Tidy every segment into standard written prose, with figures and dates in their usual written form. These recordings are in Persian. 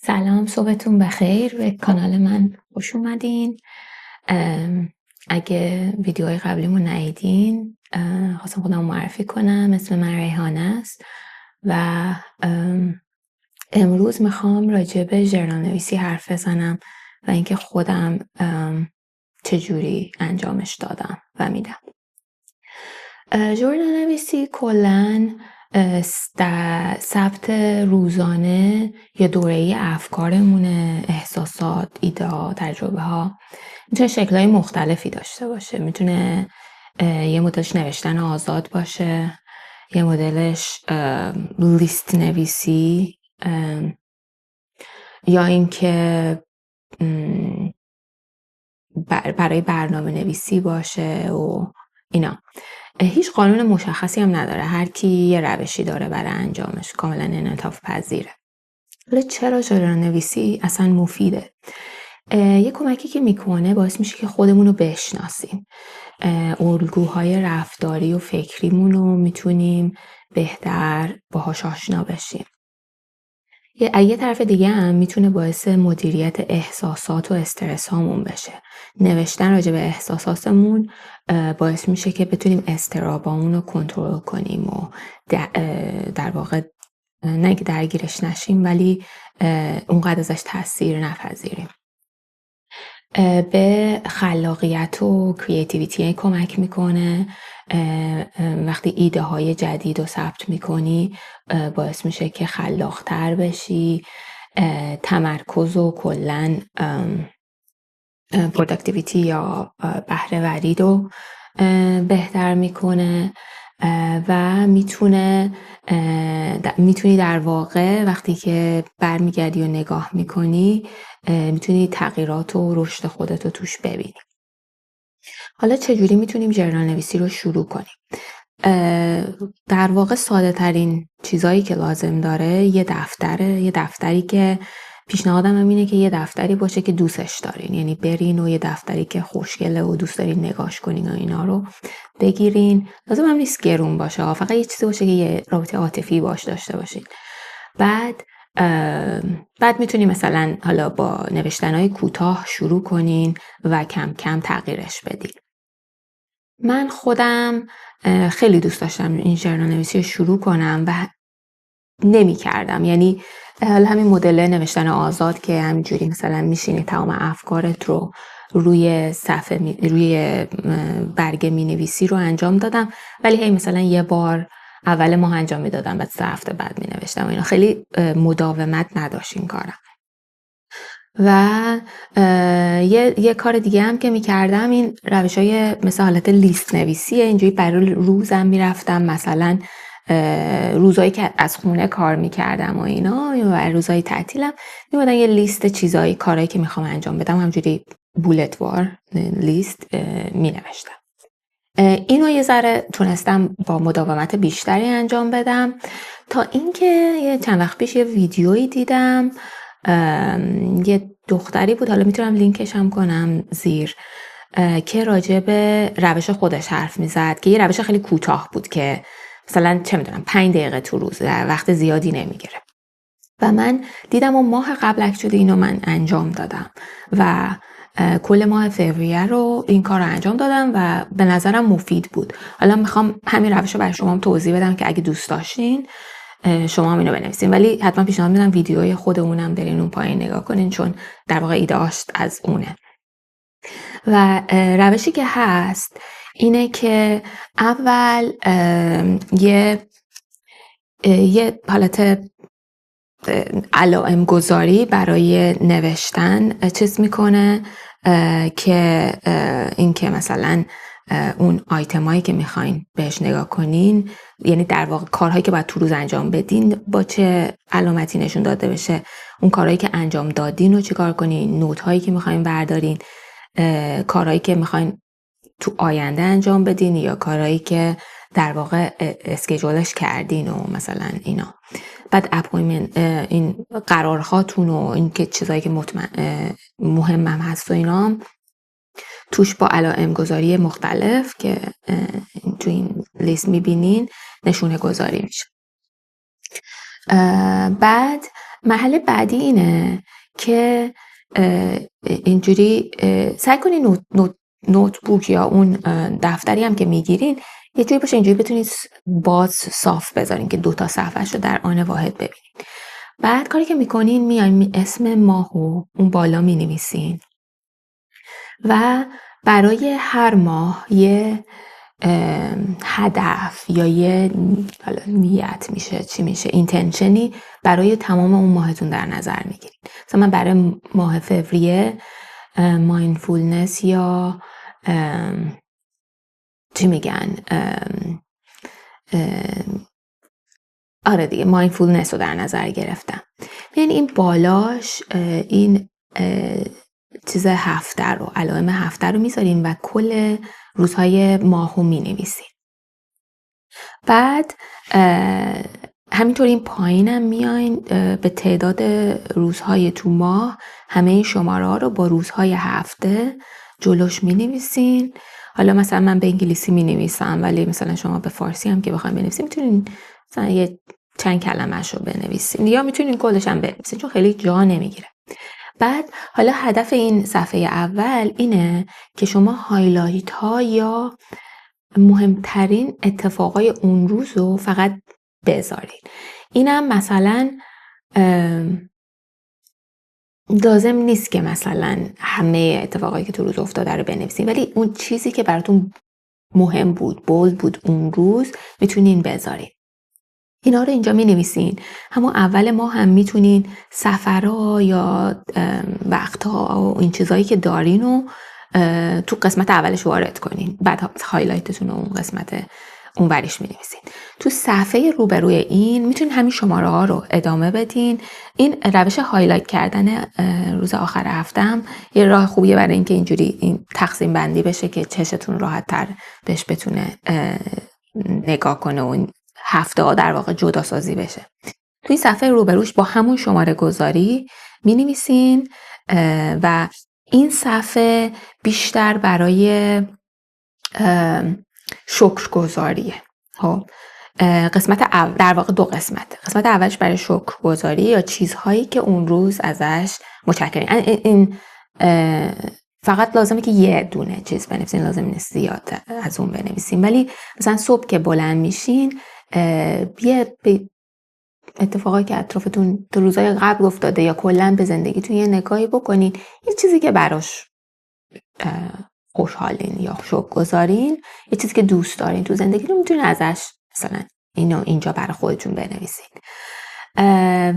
سلام، صبحتون بخیر. به کانال من خوش اومدین. اگه ویدیوهای قبلیمو ندیدین خواستم خودم معرفی کنم. اسم من ریحانه است و امروز میخوام راجع به ژورنال نویسی حرف بزنم و اینکه خودم چجوری انجامش دادم و میدم. ژورنال نویسی کلاً ثبت روزانه یا دوره‌ای افکارمونه، احساسات، ایده‌ها، تجربه‌ها. میتونه شکل‌های مختلفی داشته باشه. میتونه یه مدلش نوشتن آزاد باشه، یه مدلش لیست نویسی، یا اینکه برای برنامه نویسی باشه و اینا. هیچ قانون مشخصی هم نداره. هر کی یه روشی داره برای انجامش، کاملا انعطاف پذیره. ولی چرا ژورنال نویسی اصلا مفیده؟ یه کمکی که میکنه باعث میشه که خودمون رو بشناسیم. الگوهای رفتاری و فکریمون رو میتونیم بهتر باهاش آشنا بشیم. یه طرف دیگه هم میتونه باعث مدیریت احساسات و استرس هامون بشه. نوشتن راجع به احساساتمون باعث میشه که بتونیم اضطرابامون رو کنترل کنیم و در واقع نه که درگیرش نشیم ولی اونقدر ازش تاثیر نپذیریم. به خلاقیت و کریتیویتی کمک میکنه. وقتی ایده های جدید رو ثبت میکنی باعث میشه که خلاقتر بشی. تمرکز و کلن پروداکتیویتی یا بهره‌وری رو بهتر میکنه و میتونی در واقع وقتی که برمیگردی و نگاه میکنی میتونی تغییرات و رشد خودت رو توش ببینی. حالا چجوری میتونیم ژورنال نویسی رو شروع کنیم؟ در واقع ساده ترین چیزایی که لازم داره یه دفتری که پیشنهادم اینه که یه دفتری باشه که دوستش دارین، یعنی برین و یه دفتری که خوشگله و دوست دارین نگاش کنین و اینا رو بگیرین. لازم هم نیست گرون باشه، فقط یه چیزی باشه که یه رابطه عاطفی باش داشته باشین. بعد میتونین مثلا حالا با نوشتنهای کوتاه شروع کنین و کم کم تغییرش بدین. من خودم خیلی دوست داشتم این ژورنال نویسی رو شروع کنم و نمی کردم. یعنی همین مدل نوشتن آزاد که همینجوری مثلا میشینی تمام افکارت رو روی روی برگ می نویسی رو انجام دادم، ولی هی مثلا یه بار اول ماه انجام می دادم، بعد 3 هفته بعد می نوشتم و اینا. خیلی مداومت نداشت این کارم. و یه کار دیگه هم که میکردم این روش‌های مثل حالت لیست نویسیه. اینجوری برای روزم میرفتم، مثلا روزایی که از خونه کار میکردم و اینا و روزای تعطیلم میمدن یه لیست چیزایی، کارهایی که میخوام انجام بدم همجوری بولت وار لیست مینوشتم. اینو یه ذره تونستم با مداومت بیشتری انجام بدم تا اینکه یه چند وقت پیش یه ویدیویی دیدم. یه دختری بود، حالا میتونم لینکش هم کنم زیر، که راجع به روش خودش حرف میزد که یه روش خیلی کوتاه بود که مثلا چه میدونم 5 دقیقه تو روز، وقت زیادی نمیگیره. و من دیدم و ماه قبل اکچولی اینو من انجام دادم و کل ماه فوریه رو این کار رو انجام دادم و به نظرم مفید بود. حالا میخوام همین روش رو برای شما هم توضیح بدم که اگه دوست داشتین شما هم اینو بنویسین، ولی حتما پیشنهاد میدم ویدیوی خودمونم برین اون پایین نگاه کنین، چون در واقع ایده‌اش از اونه. و روشی که هست اینه که اول یه حالت علائم گذاری برای نوشتن چیز میکنه که این که مثلا اون آیتمایی که میخواین بهش نگاه کنین، یعنی در واقع کارهایی که باید تو روز انجام بدین با چه علامتی نشون داده بشه، اون کارهایی که انجام دادین رو چیکار کنین، نوت هایی که میخواین بردارین، کارهایی که میخواین تو آینده انجام بدین یا کارهایی که در واقع اسکیجولش کردین و مثلا اینا. بعد اپوینتمنت، این قرارهاتون و این که چیزایی که مهم هم هست و اینا توش با علائم گذاری مختلف که تو این لیست میبینین نشونه گذاری میشه. بعد مرحله بعدی اینه که اینجوری سعی کنین نوتبوک یا اون دفتری هم که میگیرین یه جوری باشه اینجوری بتونید باز صاف بذارین که 2 صفحه‌اش رو در آن واحد ببینید. بعد کاری که میکنین میاین اسم ماهو اون بالا مینویسین و برای هر ماه یه هدف یا یه حالا نیت میشه چی میشه اینتنشنی برای تمام اون ماهتون در نظر میگیرید. مثلا من برای ماه فوریه مایندفولنس یا چی میگن آره دیگه مایندفولنس رو در نظر گرفتم. یعنی این بالاش این چیز هفته رو علائم هفته رو میذارین و کل روزهای ماهو مینویسین. بعد همینطور این پایینم میاین به تعداد روزهای تو ماه همه این شماره ها رو با روزهای هفته جلوش مینویسین. حالا مثلا من به انگلیسی مینویسم ولی مثلا شما به فارسی هم که بخواید بنویسین میتونین مثلا یه چند کلمه‌اش رو بنویسین یا میتونین کلش هم بنویسین چون خیلی جا نمیگیره. بعد حالا هدف این صفحه اول اینه که شما هایلایت ها یا مهمترین اتفاقای اون روز رو فقط بذارین. اینم مثلا لازم نیست که مثلا همه اتفاقایی که تو روز افتاده رو بنویسین ولی اون چیزی که براتون مهم بود بولد بود اون روز میتونین بذارین. اینا رو اینجا می نویسین. همون اول ماه هم میتونین سفرها یا وقتها و این چیزایی که دارین رو تو قسمت اولش وارد کنین. بعد هایلایتتون رو اون قسمت اون وریش می نویسین. تو صفحه روبروی این میتونین همین شماره ها رو ادامه بدین. این روش هایلایت کردن روز آخر هفته هم یه راه خوبیه برای اینکه اینجوری این تقسیم بندی بشه که چشتون راحت تر بهش بتونه نگاه کنه و هفته ها در واقع جدا سازی بشه. توی صفحه روبروش با همون شماره گذاری می نویسین و این صفحه بیشتر برای شکرگزاریه. قسمت در واقع 2 قسمت اولش برای شکرگزاری یا چیزهایی که اون روز ازش متشکرین. این فقط لازمه که یه دونه چیز بنویسین، لازم نیست زیاد از اون بنویسین. ولی مثلا صبح که بلند میشین یه اتفاقایی که اطرافتون تو روزهای قبل افتاده یا کلا به زندگیتون یه نگاهی بکنین، یه چیزی که براش خوشحالین یا شکرگزارین، یه چیزی که دوست دارین تو زندگیتون میتونین ازش مثلا اینو اینجا برای خودتون بنویسین.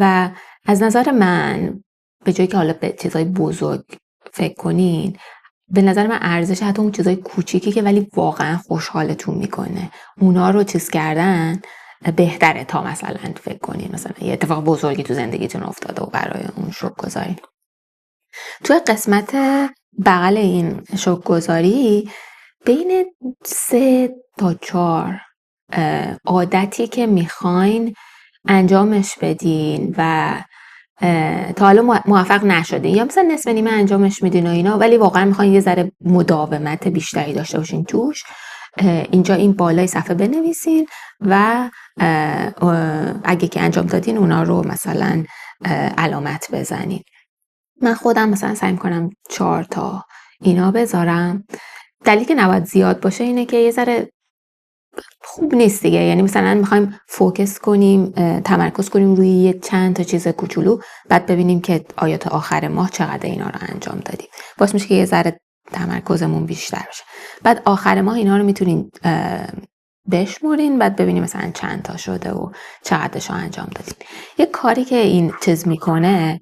و از نظر من به جایی که حالا به چیزای بزرگ فکر کنین، به نظر من ارزش حتی اون چیزای کوچیکی که ولی واقعا خوشحالتون میکنه اونا رو چیز کردن بهتره تا مثلا فکر کنین مثلا یه اتفاق بزرگی تو زندگیتون افتاده و برای اون شکرگزاری. توی قسمت بغل این شکرگزاری بین 3 تا 4 عادتی که میخواین انجامش بدین و تا حالا موفق نشدین یا مثلا نصف نیمه انجامش میدین و اینا ولی واقعا میخواین یه ذره مداومت بیشتری داشته باشین توش، اینجا این بالای صفحه بنویسین و اگه که انجام دادین اونا رو مثلا علامت بزنین. من خودم مثلا سعی میکنم 4 تا اینا بذارم. دلیلی که نباید زیاد باشه اینه که یه ذره خوب نیست دیگه، یعنی مثلا میخوایم فوکس کنیم تمرکز کنیم روی یه چند تا چیز کوچولو بعد ببینیم که آیا تا آخر ماه چقدر اینا رو انجام دادیم، باعث میشه که یه ذره تمرکزمون بیشتر بشه. بعد آخر ماه اینا رو میتونین بشمرین بعد ببینیم مثلا چند تا شده و چقدرش رو انجام دادیم. یه کاری که این چیز میکنه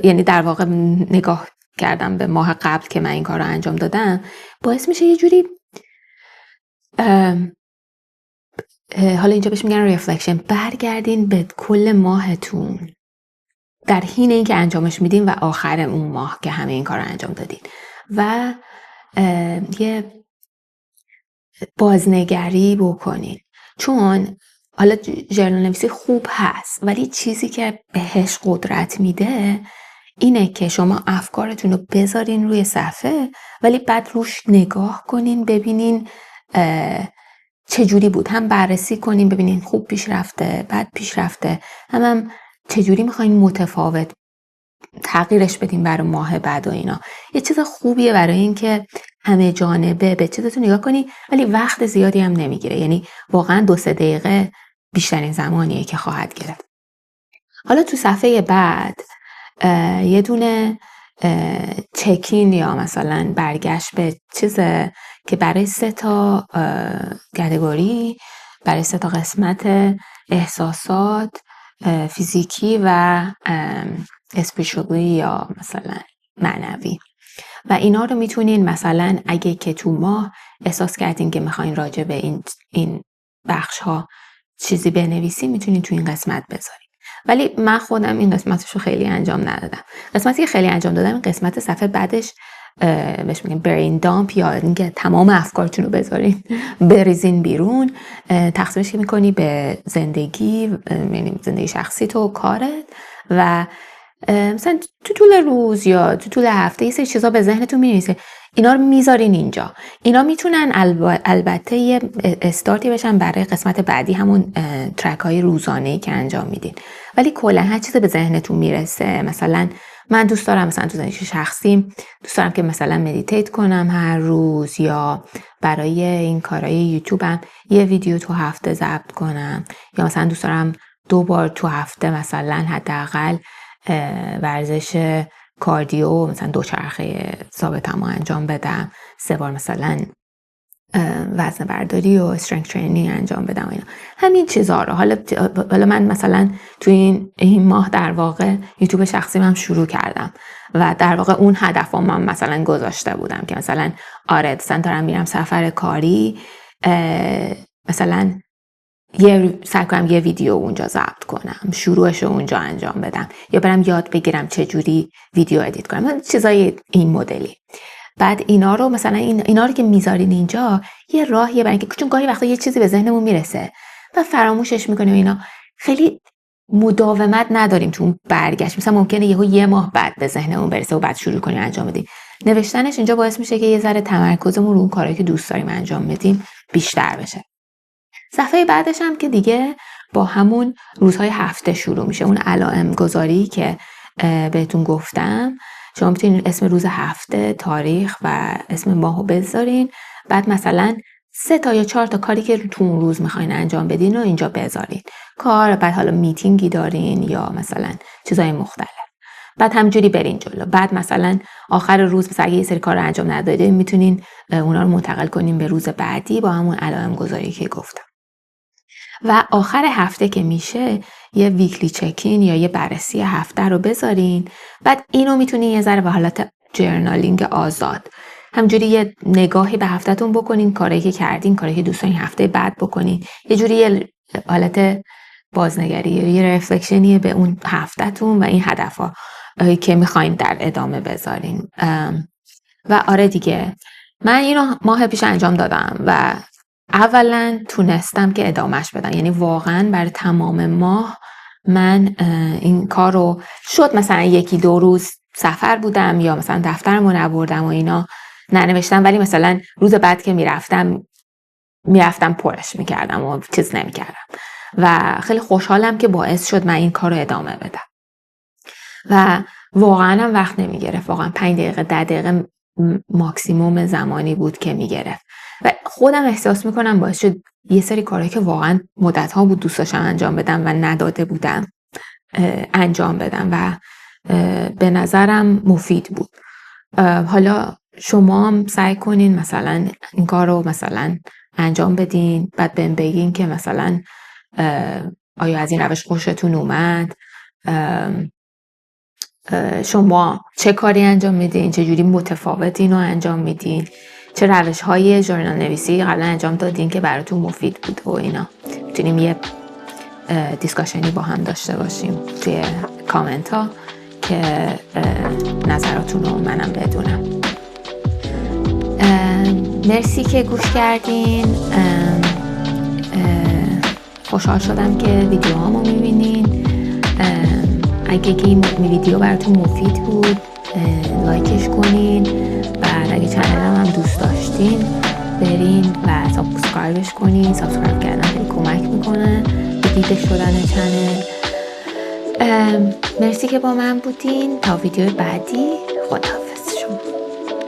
یعنی در واقع نگاه کردم به ماه قبل که من این کار رو انجام دادم، باعث میشه یه جوری حالا اینجا بهش میگن ریفلکشن، برگردین به کل ماهتون در حین اینکه انجامش میدین و آخر اون ماه که همه این کار رو انجام دادین و یه بازنگری بکنین. چون حالا ژورنال نویسی خوب هست ولی چیزی که بهش قدرت میده اینه که شما افکارتون رو بذارین روی صفحه ولی بعد روش نگاه کنین ببینین چجوری بود، هم بررسی کنین ببینین خوب پیش رفته بد پیش رفته، هم چجوری میخواین متفاوت تغییرش بدیم برای ماه بعد و اینا. یه چیز خوبیه برای این که همه جانبه به چیزتون نگاه کنی، ولی وقت زیادی هم نمیگیره. یعنی واقعا 2-3 دقیقه بیشترین زمانیه که خواهد گرفت. حالا تو صفحه بعد یه دونه چکین یا مثلا برگشت به چیزه که برای 3 تا کاتگوری، برای 3 تا قسمت: احساسات، فیزیکی و اسپریچوالی یا مثلا معنوی. و اینا رو میتونین مثلا اگه که تو ماه احساس کردین که میخواین راجع به این بخش ها چیزی بنویسین، میتونین تو این قسمت بذارین. ولی من خودم این قسمتشو خیلی انجام ندادم. قسمتی که خیلی انجام دادم قسمت صفحه بعدش بهش میگن برین دامپ، یا اینکه تمام افکارتون رو بذارین بریزین بیرون. تقسیمش میکنی به زندگی، یعنی زندگی شخصی تو، کارت، و مثلا تو طول روز یا تو طول هفته یه سری چیزا به ذهنتون میرسه، اینا رو میذارین اینجا. اینا میتونن البته یه استارتی بشن برای قسمت بعدی، همون ترک های روزانه‌ای که انجام میدین. ولی کلا هر چیزی به ذهنتون میرسه، مثلا من دوست دارم مثلا تو زندگی شخصی دوست دارم که مثلا مدیتیت کنم هر روز، یا برای این کارهای یوتیوبم یه ویدیو تو هفته ضبط کنم، یا مثلا دوست دارم 2 بار تو هفته مثلا حداقل ورزش کاردیو، مثلا 2 چرخه ثابتم انجام بدم، 3 بار مثلا وزن برداری و استرنگث ترینینگ انجام بدم. اینا همین چیزا رو حالا من مثلا تو این ماه در واقع یوتیوب شخصی من شروع کردم و در واقع اون هدفم من مثلا گذاشته بودم که مثلا آره دارم میرم سفر کاری، مثلا سعی کنم یه ویدیو اونجا ضبط کنم، شروعش رو اونجا انجام بدم، یا برم یاد بگیرم چجوری ویدیو ادیت کنم، چیزای این مدلی. بعد اینا رو مثلا اینا رو که میذارین اینجا یه راهیه برای اینکه، چون گاهی وقتا یه چیزی به ذهنمون میرسه و فراموشش میکنیم، اینا خیلی مداومت نداریم تو اون برگشت. مثلا ممکنه یه ماه بعد به ذهنمون برسه و بعد شروع کنیم انجام بدیم. نوشتنش اینجا باعث میشه که یه ذره تمرکزمون رو اون کارهایی که دوست داریم انجام بدیم بیشتر بشه. صفحه بعدش هم که دیگه با همون روزهای هفته شروع میشه، اون علائم گذاری که بهتون گفتم. شما میتونین اسم روز هفته، تاریخ و اسم ماهو بذارین، بعد مثلا 3 تا یا 4 تا کاری که تو اون روز میخواین انجام بدین رو اینجا بذارین. کار، بعد حالا میتینگی دارین یا مثلا چیزای مختلف، بعد همجوری برین جلو. بعد مثلا آخر روز مثلا اگه یه سری کار رو انجام ندادین، میتونین اونا رو منتقل کنین به روز بعدی با همون علائم گذاری که گفتم. و آخر هفته که میشه یه ویکلی چکین یا یه بررسی هفته رو بذارین. بعد اینو میتونین یه ذره به حالت جرنالینگ آزاد همجوری یه نگاهی به هفتهتون بکنین، کاری که کردین، کاری که دوست دارین هفته بعد بکنین، یه جوری یه حالت بازنگری، یه رفلکشنیه به اون هفتهتون و این هدفها که میخواین در ادامه بذارین. و آره دیگه من اینو ماه پیش انجام دادم و اولا تونستم که ادامهش بدم، یعنی واقعا برای تمام ماه من این کار رو شد. مثلا 1-2 روز سفر بودم یا مثلا دفترمو نبردم و اینا ننوشتم، ولی مثلا روز بعد که میرفتم پرش میکردم و چیز نمیکردم و خیلی خوشحالم که باعث شد من این کار رو ادامه بدم و واقعا هم وقت نمیگرفت. واقعا 5 دقیقه 10 دقیقه ماکسیموم زمانی بود که میگرفت و خودم احساس میکنم باعث شد یه سری کارهایی که واقعا مدت‌ها بود دوست داشتم انجام بدم و نداده بودم انجام بدم و به نظرم مفید بود. حالا شما هم سعی کنین مثلا این کار رو مثلا انجام بدین، بعد بهم بگین که مثلا آیا از این روش خوشتون اومد، شما چه کاری انجام میدین، چه جوری متفاوت اینو انجام میدین، چه روش های ژورنال نویسی قبلا انجام دادین که براتون مفید بود و اینا. میتونیم یه دیسکاشنی با هم داشته باشیم توی کامنت ها که نظراتون رو منم بدونم. مرسی که گوش کردین. خوشحال شدم که ویدیوهامو میبینین. اگه که این ویدیو براتون مفید بود لایکش کنین، بعد اگه چنلم هم دوست داشتین برین و سابسکرایبش کنین. سابسکرایب کردن خیلی کمک میکنه به دیده شدن چنل. مرسی که با من بودین. تا ویدیو بعدی، خداحافظ.